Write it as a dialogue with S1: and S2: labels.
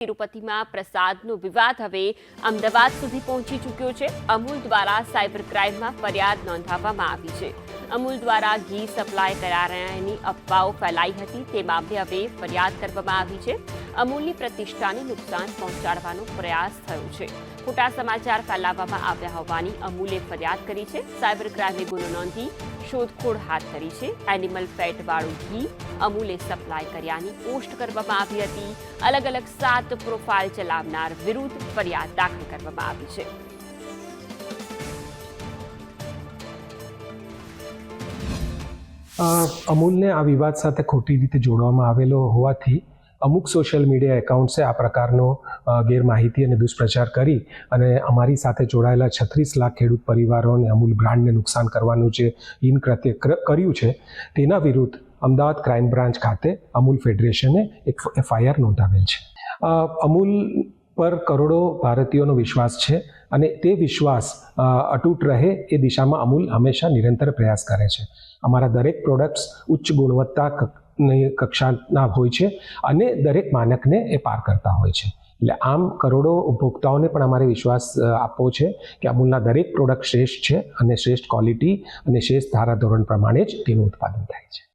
S1: તિરુપતિમાં પ્રસાદનો વિવાદ હવે અમદાવાદ સુધી પહોંચી ચૂક્યો છે. અમૂલ દ્વારા સાયબર ક્રાઇમમાં ફરિયાદ નોંધાવવામાં આવી છે. અમૂલ દ્વારા ઘી સપ્લાય કરાયાની અફવાઓ ફેલાઈ હતી. તે મામલે હવે ફરિયાદ કરવામાં આવી છે. અમૂલની પ્રતિષ્ઠાને નુકસાન પહોંચાડવાનો પ્રયાસ થયો છે. ખોટા સમાચાર ફેલાવવામાં આવ્યા હોવાની અમૂલે ફરિયાદ કરી છે. સાયબર ક્રાઇમે ગુનો નોંધી શોધખોળ હાથ ધરી છે. એનિમલ ફેટવાળું ઘી અમૂલે સપ્લાય કર્યાની પોસ્ટ કરવામાં આવી હતી. અલગ અલગ 7 પ્રોફાઇલ ચલાવનાર વિરુદ્ધ ફરિયાદ દાખલ કરવામાં આવી છે.
S2: અમૂલને આ વિવાદ સાથે ખોટી રીતે જોડવામાં આવેલો હોવાથી અમુક સોશિયલ મીડિયા એકાઉન્ટ્સે આ પ્રકારનો ગેરમાહિતી અને દુષ્પ્રચાર કરી અને અમારી સાથે જોડાયેલા 36 લાખ ખેડૂત પરિવારોને અમૂલ બ્રાન્ડને નુકસાન કરવાનું જે હિનકૃત્ય કર્યું છે તેના વિરુદ્ધ અમદાવાદ ક્રાઇમ બ્રાન્ચ ખાતે અમૂલ ફેડરેશને એક FIR નોંધાવેલ છે. અમૂલ પર કરોડો ભારતીયોનો વિશ્વાસ છે અને તે વિશ્વાસ અતૂટ રહે એ દિશામાં અમૂલ હંમેશા નિરંતર પ્રયાસ કરે છે. અમારા દરેક પ્રોડક્ટ્સ ઉચ્ચ ગુણવત્તા કક્ષાના હોય છે અને દરેક માનકને એ પાર કરતા હોય છે. એટલે આમ કરોડો ઉપભોક્તાઓને પણ અમારે વિશ્વાસ આપવો છે કે અમૂલના દરેક પ્રોડક્ટ શ્રેષ્ઠ છે અને શ્રેષ્ઠ ક્વોલિટી અને શ્રેષ્ઠ ધારાધોરણ પ્રમાણે જ તેનું ઉત્પાદન થાય છે.